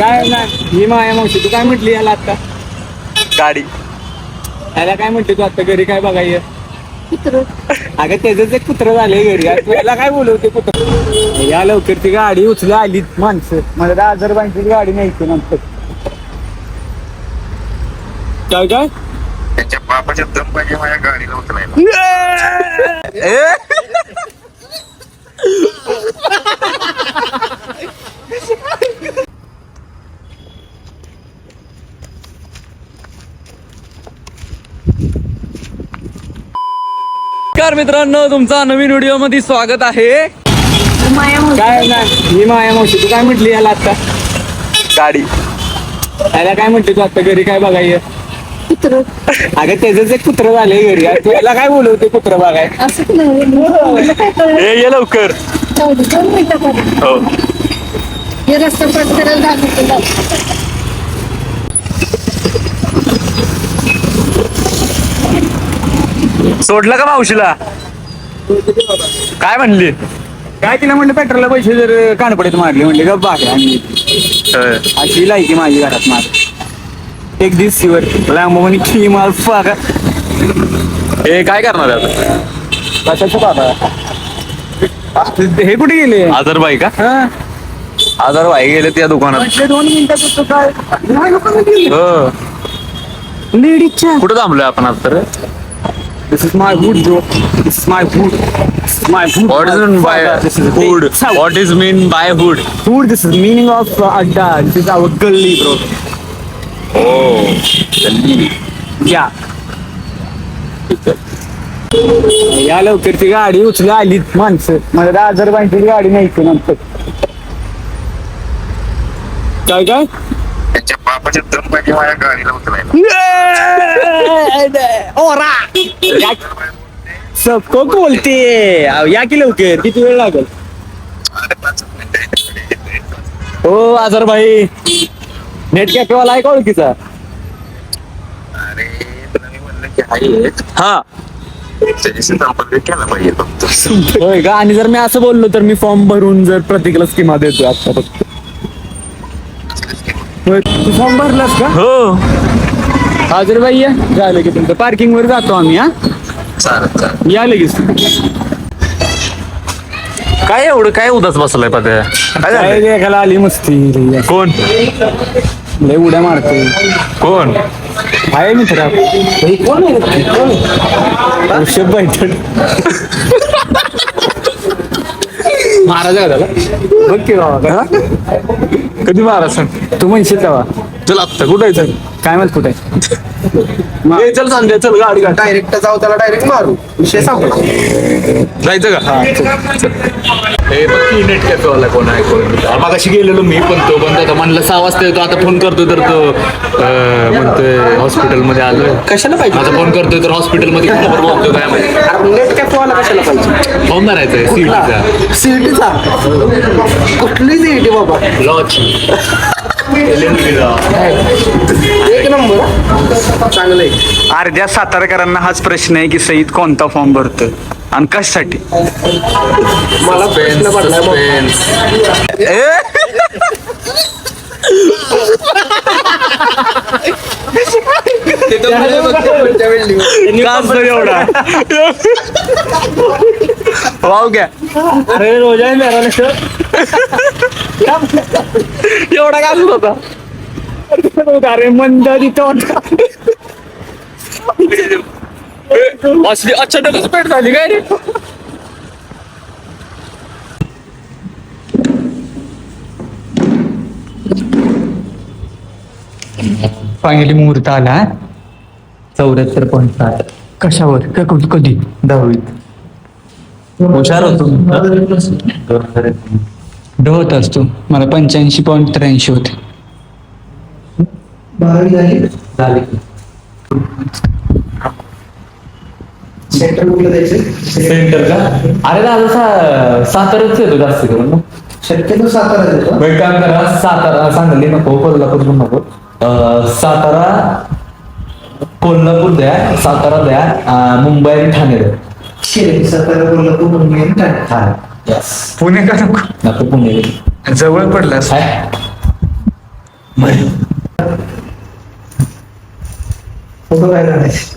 काय नाही ही माया मावशी तू काय म्हटली याला आता गाडी. याला काय म्हटली तू आता घरी काय बघाय कुत्र अगं त्याच एक कुत्र झालंय घरी आता याला काय बोलवते कुत्र या लवकर ती गाडी उचला आली माणसं मला 10,000 रुपयांची गाडी न्यायची नंतर काय काय त्यांच्या बापाच्या दम पाहिजे माझ्या गाडीला उचलायला. नमस्कार मित्रांनो, तुमचा नवीन व्हिडिओ मध्ये स्वागत आहे. काय नाही ही माया मावशी तू काय म्हटली याला आता गाडी. याला काय म्हटली तू आता घरी काय बघाय कुत्र अगं त्याच एक कुत्र झालंय घरी आता याला काय बोलवते कुत्र बघाय असं नाही काय कळलं ये लवकर. 2 मिनिटं हो. हे रस्ता पास करायला 10 मिनिटं लागतात. सोडलं का मावशीला? काय म्हणली? काय तिला म्हणलं पेट्रोलला पैसे जर कानपडीत मारले म्हणले गप बागे आणि अशी लायकी माझी घरात मार एक दिवशीवर लांब म्हणे की माल फागा हे काय करणार आहे कशाचं बाबा हे कुठे गेले आजरबाई का? हा आजरबाई गेले त्या दुकानात. म्हटले 2 मिनिटात होतं काय हो. लेडीजच्या कुठं थांबलोय आपण आता तर? This is my wood, bro. This is my wood. This is my wood. What is mean by This is hood? South. What is mean by hood? Hood. This is meaning of adda. This is our gully, bro. Oh, Yeah. या लवकर ती गाडी उचला आली माणसं मला 10,000 रुपयांची गाडी न्यायची नंतर काय काय त्यांच्या बापाच्या दम पाहिजे माझ्या गाडीला उचलायला. सबको बोलते या की लवकर किती वेळ लागेल हो आजार भाई नेट कॅफेवाला आहे का ओळखीचा अरे नवी म्हणलं की आहे हा. त्याच्याशी संपर्क केला पाहिजे फक्त. होय का आणि जर मी असं बोललो तर मी फॉर्म भरून जर प्रत्येकाला स्कीमा देतो आता फक्त होय, तू फॉर्म भरलास का हो. आजार भाई या झालं की तुमचं पार्किंग वर जातो आम्ही हा चालेल या लगेच काय एवढं काय उदास बसलाय पद्या? काय काय झालं? देखायला आली मस्ती कोण लय उड्या मारते कोण? आहे मित्र कोण आहे ऋषभ बैठक महाराज आहे त्याला बघ की बाबा कधी मारा सांग. तू म्हणशील तेव्हा चल आत्ता कुठं आहे? काय माहित कुठे आहे? ए, चल सांध्या चल गाडी काढ. डायरेक्ट जाऊ त्याला डायरेक्ट मारू विषय संपला. जायचं का? हे बघ की नेट कॅफेवाला कोण आहे कोण? मगाशी गेलेलो मी पण तो बंद होता. म्हणलं 6 वाजता येतो आता फोन करतोय तर तो म्हणतोय हॉस्पिटलमध्ये आलोय. कशाला पाहिजे आता फोन करतोय तर हॉस्पिटलमध्ये कोणावर बोलतोय काय माहिती. नेट कॅफेवाला कशाला पाहिजे फॉर्म भरायचा आहे सीईटीचा. सीईटीचा कुठली सीईटी बाबा लॉच एक नंबर चांगलं आहे. अर्ध्या सातारकरांना हाच प्रश्न आहे की सईद कोणता फॉर्म भरतोय आणि कशासाठी मला प्रश्न पडलाय मग. एवढा वाव घ्या अरे रोजा एवढा का होता अरे मंद तिथं असली अचानकच पेट झाली काय रे? फायनली मुहूर्त आला 74.7 कशावर कधी 10वीत हुशार होतो. होत असतो मला 85.83 होते सेंटर कुठलं द्यायचं सेंटर का? अरे दादा साताराच येतो जास्त करून ना. शक्यतो सातारा देतो. एक काम करा, सातारा सांगली नको, कोल्हापूर पण नको. सातारा कोल्हापूर द्या, सातारा द्या, मुंबई आणि ठाणे द्या. सातारा कोल्हापूर मुंबई आणि ठाणे. पुणे का नको नको पुणे जवळ पडलं काय फोटो काय काढायचे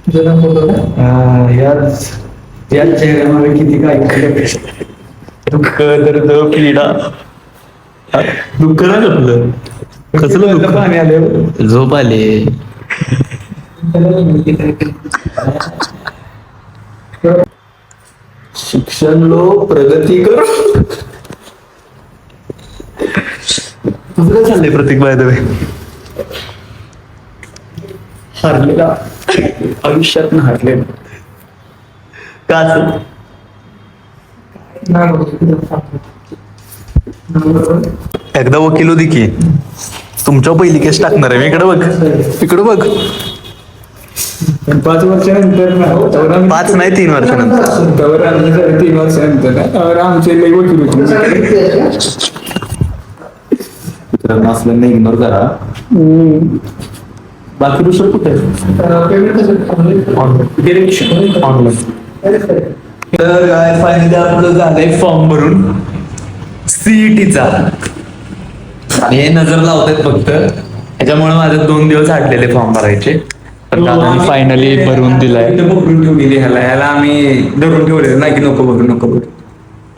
जुना फोटो ना याच चेहऱ्यामध्ये किती काय दुःख दर्द पीडा दुःख ना आपलं कसलं दुःख पाणी आले झोप आले शिक्षण लो प्रगती कर तुझं काय चाललंय प्रतीक बाय द वे हरलेला आयुष्यात हरलेला का असं? एकदा वकील होती की तुमच्या पहिली केस टाकणार आहे मी इकडे बघ इकडे बघ 5 वर्षानंतर ना, त्यावर आम्ही- 5 नाही 3 वर्षानंतर त्यावर आम्ही 3 वर्षानंतर ना, त्यावर आमचे लई वकील होते असल्याने इग्नोर करा बाकी दुसरं कुठे ऑनलाईन तर काय फायनली आपलं झालंय फॉर्म भरून सीईटीचा आणि हे नजर लावतात फक्त त्याच्यामुळे माझे 2 दिवस आटलेले फॉर्म भरायचे पण आता मी फायनली भरून दिलाय पकडून ठेवलेली ह्याला आम्ही धरून ठेवलेलं नाही की नको भरू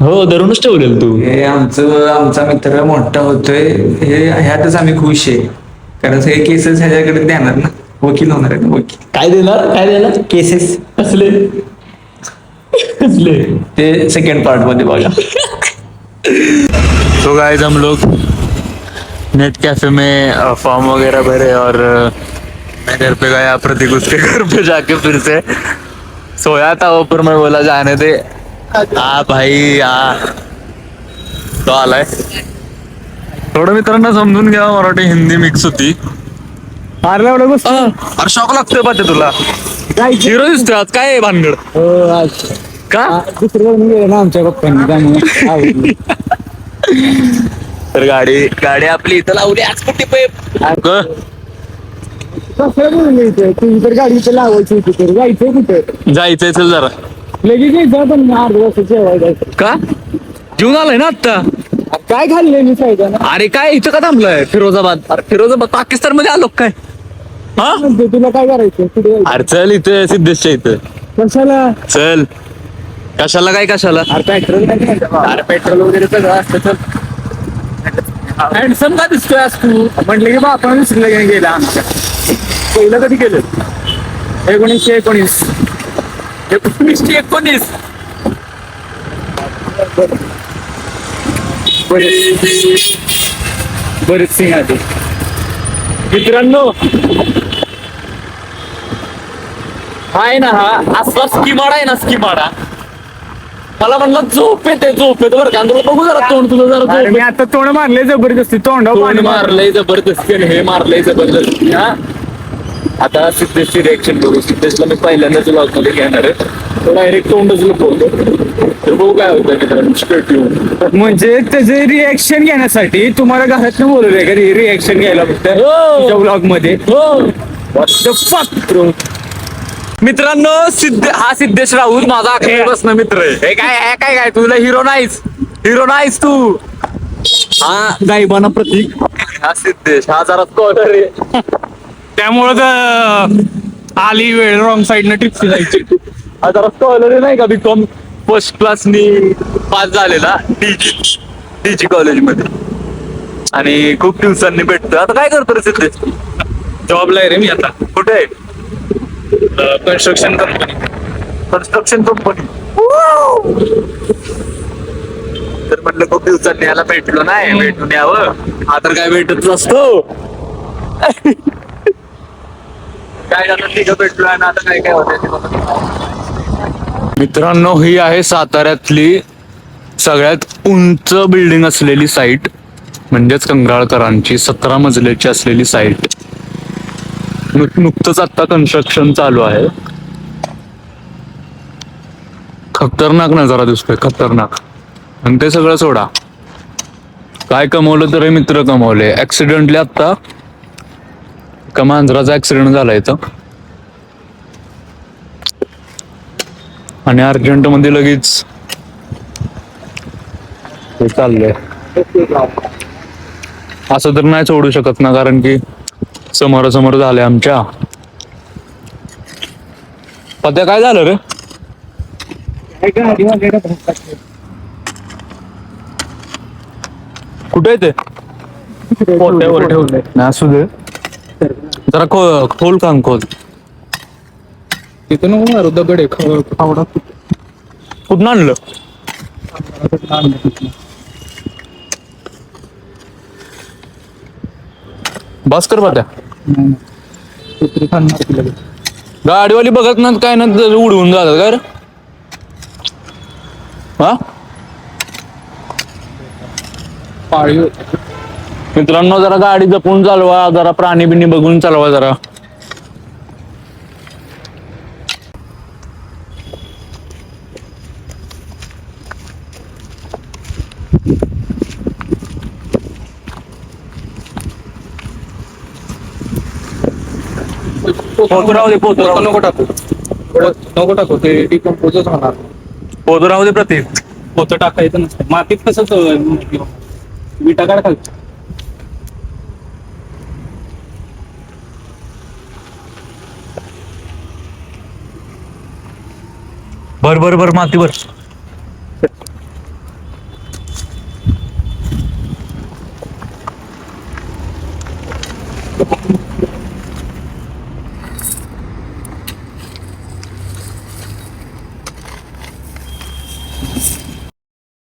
हो धरूनच ठेवलेलं तू हे आमचा मित्र मोठा होतोय हे ह्यातच आम्ही खुश आहे कारण सगळे केसेस ह्याच्याकडे देणार ना वकील होणार आहे ना, वकील काय देणार केसेस कसले कसले ते सेकंड पार्ट मध्ये बघा तो गाइस हम लोग नेट कैफे में फॉर्म वगैरह भरे और मैं घर पे गया प्रतीक उसके घर पे जाके फिर से सोया था वो पर मैं बोला जाने दे आ भाई आ तो आलाय थोडं मित्रांना समजून घ्या मराठी हिंदी मिक्स होती मारला एवढं बस अरे शॉक लागतोय पाते तुला हिरो दिसतोय आज काय आहे भानगड का दुसरीकडे गेलं ना आमच्या पप्पांनी त्यामुळे आवडली. तर गाडी आपली इथं लावली आज कुठे कसं बोलले इथे तुझी तर गाडी इथे लावायची होती तर जायचंय कुठे जायचंय चल जरा लगेच यायचं पण अर्धा वाजता जेवायला का जेवून आलाय ना आता काय खाल्लंय मी साईडला अरे काय इथं का थांबलोय फिरोजाबाद अरे फिरोजाबाद पाकिस्तान मध्ये आलो काय हा म्हणते तुला काय करायचं पुढे जायचं. अरे चल इथं सिद्धेशच्या इथं कशाला चल कशाला काय कशाला अरे पेट्रोल नाही घ्यायचं बा. अरे पेट्रोल वगैरे सगळं असतं तर हँडसम का दिसतोय आज तू म्हटलं की बापा दुसरीला गेला आमच्या पहिलं कधी केलं 1919 बरेच सिंग आले मित्रांनो आहे ना हा असला स्कीमाडा आहे ना स्कीमाडा मला म्हणलं झोप येते बरं का तुला बघू जरा तोंड तुझं जरा अरे झोप मी आता तोंड मारले जबरदस्ती तोंडावर तोंड पाणी मारलंय जबरदस्ती आणि हे मारलंय जबरदस्ती हा आता सिद्धेशची रिएक्शन बघू सिद्धेशला मी पहिल्यांदाच ब्लॉग मध्ये घेणार आहे तो डायरेक्ट तोंडच लपवतो तर बघू काय होतं मित्रांनो स्ट्रेट येऊन म्हणजे त्याचे रिएक्शन घेण्यासाठी तुम्हाला घरात बोलवलंय का रिएक्शन घ्यायला फक्त तुझ्या ब्लॉग मध्ये What the fuck? मित्रांनो हा सिद्धेश राऊत माझा बसणं मित्र आहे हे काय तुला हिरो नाहीस तू हा गायबाना प्रतीक हा सिद्धेश हा जरा स्कॉलर आहे त्यामुळं तर आली वेळ रॉंग साईडनं टिप्स जायची हा जरा स्कॉलर आहे नाही का बीकॉम फर्स्ट क्लासनी पास झालेला डीजी कॉलेजमध्ये आणि खूप दिवसांनी भेटतो आता काय करतो रे सिद्धेश जॉबला आहे रे मी आता कुठे आहे कन्स्ट्रक्शन कंपनी तर म्हटलं खूप दिवसांनी याला भेटलो नाही भेटून यावं हा तर काय भेटत नसतो काय आता तिघं भेटलोय ना आता काय होतं मित्रांनो ही आहे साताऱ्यातली सगळ्यात उंच बिल्डिंग असलेली साईट म्हणजेच कंगराळकरांची 17 मजल्याची असलेली साईट नुकतंच आता कन्स्ट्रक्शन चालू आहे खतरनाक नजारा दिसतोय खतरनाक आणि ते सगळं सोडा काय कमवलं तरी मित्र कमवले ऍक्सिडेंटली आता एका मांजराचा ऍक्सिडेंट झाला इथं आणि अर्जंट मध्ये लगेच ते चाललंय असं तर नाही सोडू शकत ना, कारण की समोरासमोर झालंय आमच्या. पत्या काय झालं रे? कुठे आहे ते? पोट्यावर ठेवलंय. नाही असू दे, जरा खोल काम खोल. तिथं नको मारू दगड आहे खावडा. कुठं आणलं? बस कर पत्या. कुत्री खाणार तिला. गाडीवाली बघत ना काय ना उडवून जातात काय रे? हा पाळीव मित्रांनो, जरा गाडी जपून चालवा, जरा प्राणी बिणी बघून चालवा जरा. पोतं राहू दे, पोतं राहू दे. नको टाकू. नको टाकू, ते डिकम्पोजच होणार. पोतं राहू दे प्रतीक. पोतं टाकायचं नसतं मातीत. कसं विटा काढ खालची. बर बर बर माती बर.